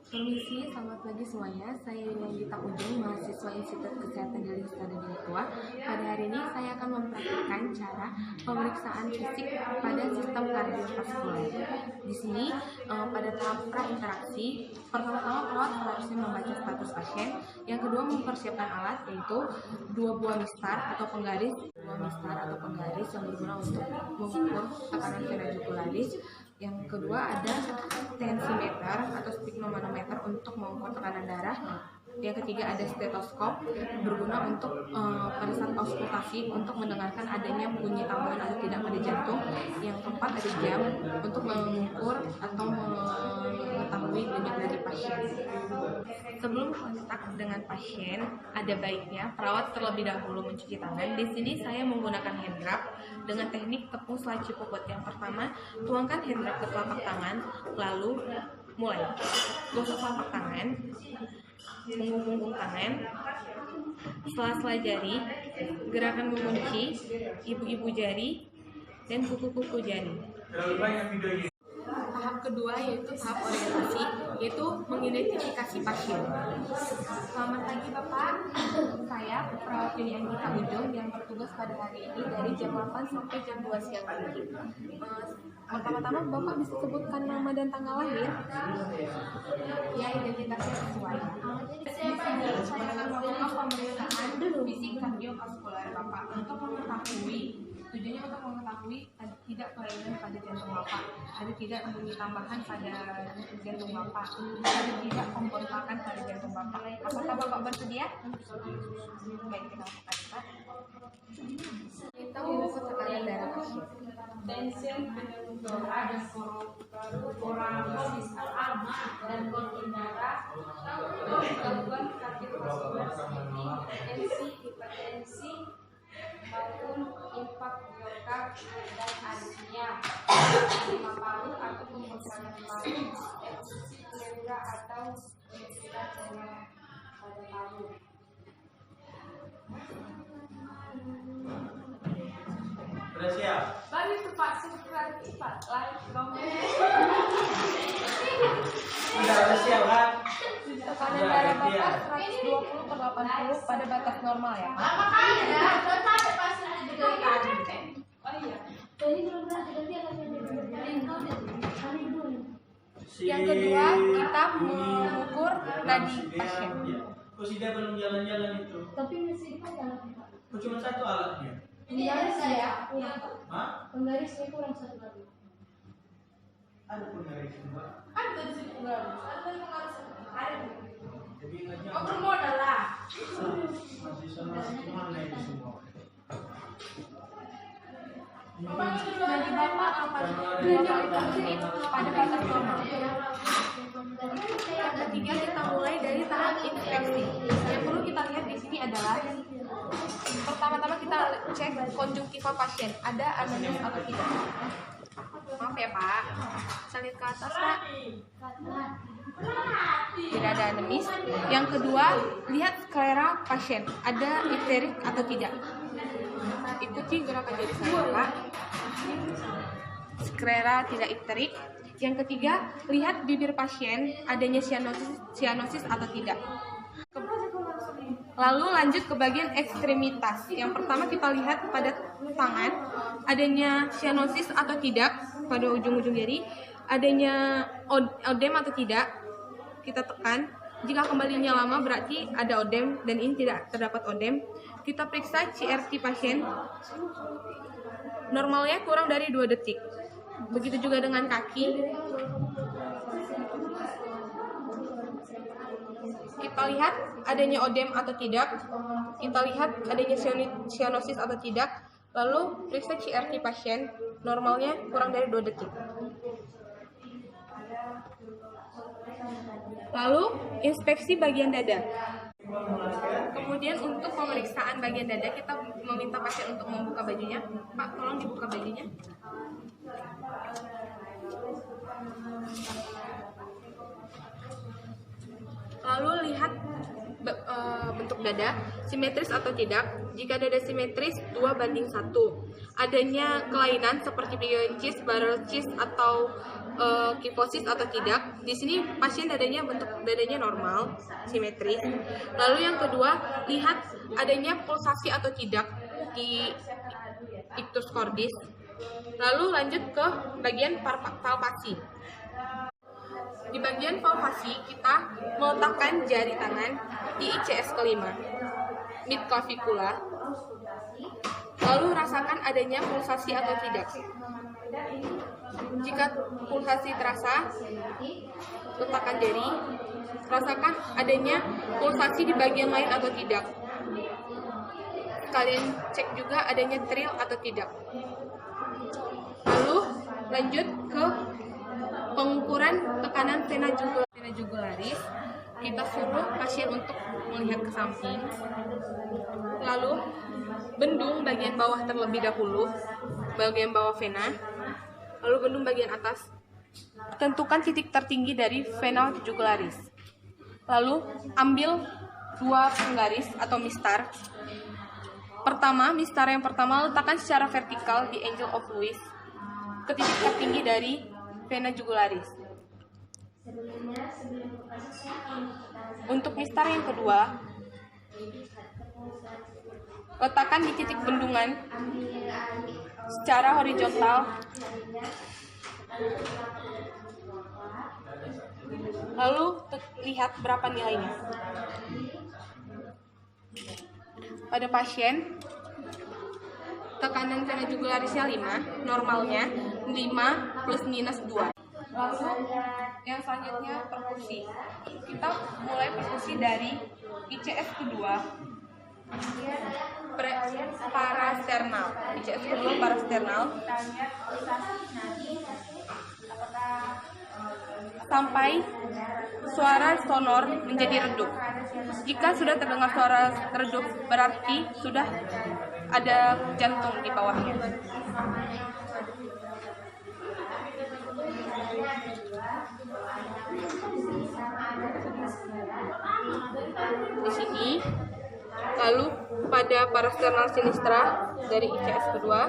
Permisi, selamat pagi semuanya. Saya Yunita Ujung, mahasiswa Institut Kesehatan Diri Stadion Tua. Pada hari ini saya akan mempraktikkan cara pemeriksaan fisik pada sistem kardiovaskular. Di sini pada tahap prainteraksi, pertama-tama perawat harusnya membaca status pasien. Yang kedua mempersiapkan alat, yaitu dua buah mistar atau penggaris yang berguna untuk mengukur tekanan vena jugularis. Yang kedua ada tensimeter atau sphygmomanometer untuk mengukur tekanan darah. Yang ketiga ada stetoskop berguna untuk pada saat auskultasi untuk mendengarkan adanya bunyi tambahan atau tidak pada jantung. Yang keempat ada jam untuk mengukur atau mengetahui denyut nadi pasien. Sebelum kontak dengan pasien, ada baiknya perawat terlebih dahulu mencuci tangan. Di sini saya menggunakan hand rub dengan teknik tepung selaci puput. Yang pertama, tuangkan hand rub ke telapak tangan, lalu mulai gosok telapak tangan, punggung tangan, sela-sela jari, gerakan mengunci, ibu-ibu jari, dan kuku-kuku jari. Tahap kedua yaitu tahap orientasi, yaitu mengidentifikasi pasien. Selamat pagi Bapak, saya perawat Yuni Anggita Ujung yang bertugas pada hari ini dari jam 8 sampai jam 2 siang nanti. Pertama-tama Bapak bisa sebutkan nama dan tanggal lahir? Ya, identitasnya sesuai. Di sini saya akan melakukan pemeriksaan fisik kardiovaskular Bapak untuk mengetahui. Tujuannya untuk mengetahui ada tidak kelainan pada jantung Bapak, ada tidak bunyi tambahan pada jantung Bapak, ada tidak pembengkakan pada jantung Bapak. Apakah Bapak bersedia? Baik, kita lakukan Pak. Kita mengukur tekanan darah pasien. Tension ada korosis alma dan kontur darah, gangguan kardiovaskular seperti hipertensi maupun impak miokard dan aritmia, edema paru atau pembengkakan paru, effusi pleura atau infiltrasi cairan pada paru. Sudah siap? Bagi Pak Suprati, Pak live komen. Sudah siap kan? Tekanan darah Bapak 120/80 pada batas normal ya Pak. Yang kedua kita mengukur nadi pasien. Oh, dia belum jalan-jalan itu. Tapi masih jalan. Oh, cuma satu alatnya. Penggaris ya kurang. Hah? Penggarisnya kurang satu lagi. Ada penggaris juga. Ada di sini penggaris. Ada. Jadi aja. Oh, bermodal lah. Masih sama mana itu semua? Nadi Bapak pada batas normal. Yang ketiga kita mulai dari tahap infeksi. Yang perlu kita lihat di sini adalah pertama-tama kita cek konjungtiva pasien, ada anemis atau tidak. Maaf ya Pak, bisa lihat ke atas Pak. Tidak ada anemis. Yang kedua, lihat sklera pasien, ada ipterik atau tidak. Ikuti gerakan jari saya Pak. Sklera tidak ipterik. Yang ketiga, lihat bibir pasien adanya sianosis atau tidak. Lalu lanjut ke bagian ekstremitas. Yang pertama kita lihat pada tangan adanya sianosis atau tidak pada ujung-ujung jari, adanya odem atau tidak. Kita tekan. Jika kembalinya lama berarti ada odem dan ini tidak terdapat odem. Kita periksa CRT pasien. Normalnya kurang dari 2 detik. Begitu juga dengan kaki. Kita lihat adanya odem atau tidak. Kita lihat adanya sianosis atau tidak. Lalu periksa CRT pasien. Normalnya kurang dari 2 detik. Lalu inspeksi bagian dada. Kemudian untuk pemeriksaan bagian dada kita meminta pasien untuk membuka bajunya. Pak, tolong dibuka bajunya. Lalu lihat bentuk dada, simetris atau tidak. Jika dada simetris, 2:1. Adanya kelainan seperti pigeon cyst, barrel cyst, atau kifosis atau tidak. Di sini pasien bentuk dadanya normal, simetris. Lalu yang kedua, lihat adanya pulsasi atau tidak di ictus cordis. Lalu lanjut ke bagian palpasi. Di bagian palpasi kita meletakkan jari tangan di ICS kelima, mid clavicula. Lalu rasakan adanya pulsasi atau tidak. Jika pulsasi terasa, letakkan jari. Rasakan adanya pulsasi di bagian lain atau tidak. Kalian cek juga adanya thrill atau tidak. Lalu lanjut ke pengukuran tekanan vena jugularis. Kita suruh pasien untuk melihat ke samping. Lalu bendung bagian bawah terlebih dahulu, bagian bawah vena. Lalu bendung bagian atas. Tentukan titik tertinggi dari vena jugularis. Lalu ambil 2 penggaris atau mistar. Mistar yang pertama letakkan secara vertikal di angle of Lewis ke titik tertinggi dari vena jugularis. Untuk mistar yang kedua, letakkan di titik bendungan secara horizontal. Lalu lihat berapa nilainya. Pada pasien, tekanan vena jugularisnya 5, normalnya 5 plus minus 2. Lalu yang selanjutnya perkusi. Kita mulai perkusi dari ICS kedua, parasternal. ICS kedua parasternal sampai suara sonor menjadi redup. Jika sudah terdengar suara redup, berarti sudah ada jantung di bawahnya. Di sini, lalu pada parasternal sinistra dari ICS kedua,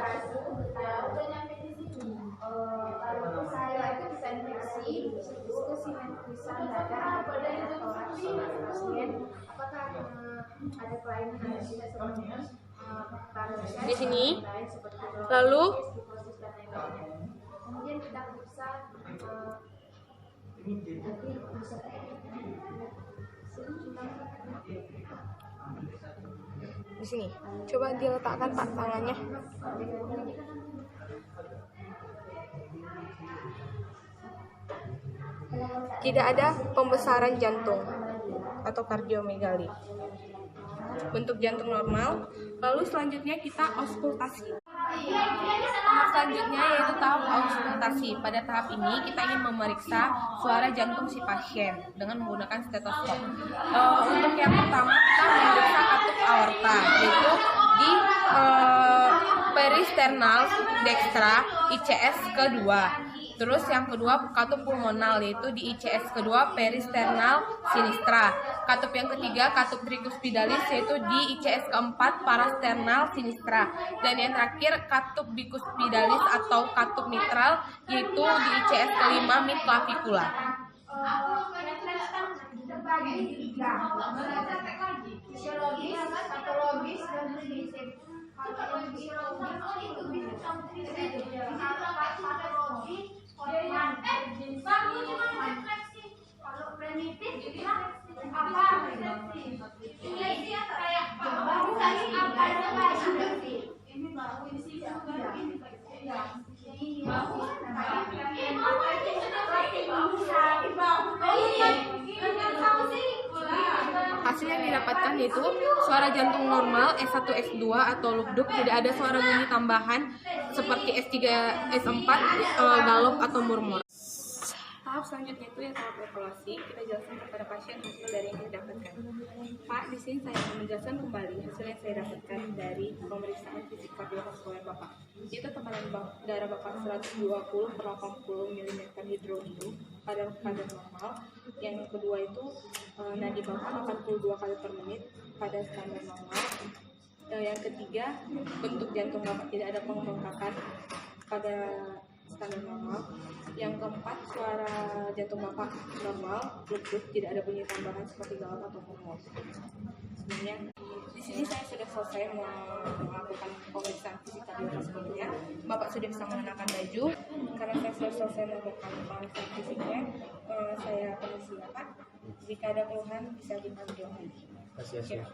di sini, lalu kemudian kita periksa di sini. Coba diletakkan Pak tangannya. Tidak ada pembesaran jantung atau kardiomegali. Bentuk jantung normal. Lalu selanjutnya kita auskultasi. Tahap selanjutnya yaitu tahap auskultasi. Pada tahap ini kita ingin memeriksa suara jantung si pasien dengan menggunakan stetoskop. Untuk yang pertama kita memeriksa katup aorta, yaitu di peristernal dextra ICS kedua. Terus yang kedua katup pulmonal, yaitu di ICS kedua peristernal sinistra. Katup yang ketiga katup tricuspidalis, yaitu di ICS keempat parasternal sinistra. Dan yang terakhir katup bicuspidalis atau katup mitral, yaitu di ICS kelima mid clavicula. fisiologis, patologis, dan prinsip. Kalau primitif apa? Ini baru Hasil yang didapatkan yaitu suara jantung normal S1, S2 atau lugduk, tidak ada suara bunyi tambahan seperti S3, S4, galop atau murmur. Tahap selanjutnya itu yang tahap evaluasi. Kita jelaskan kepada pasien hasil dari yang didapatkan. Pak, di sini saya akan menjelaskan kembali hasil yang saya dapatkan dari pemeriksaan fisik kardiovaskuler Bapak. Itu tekanan darah Bapak 120/80 mm hidro-IU. pada kadar normal. Yang kedua itu nadi Bapak 82 kali per menit pada standar normal. Yang ketiga, bentuk jantung Bapak tidak ada pembengkakan pada standar normal. Yang keempat, suara jantung Bapak normal, lembut, tidak ada bunyi tambahan seperti galak atau hemor. Sebenarnya di sini saya sudah selesai melakukan pemeriksaan fisik kardiovaskulernya. Bapak sudah bisa mengenakan baju. Karena saya sudah selesai melakukan pemeriksaan fisiknya, saya permisi Bapak. Jika ada keluhan bisa dipanggil lagi. Terima kasih. Ya.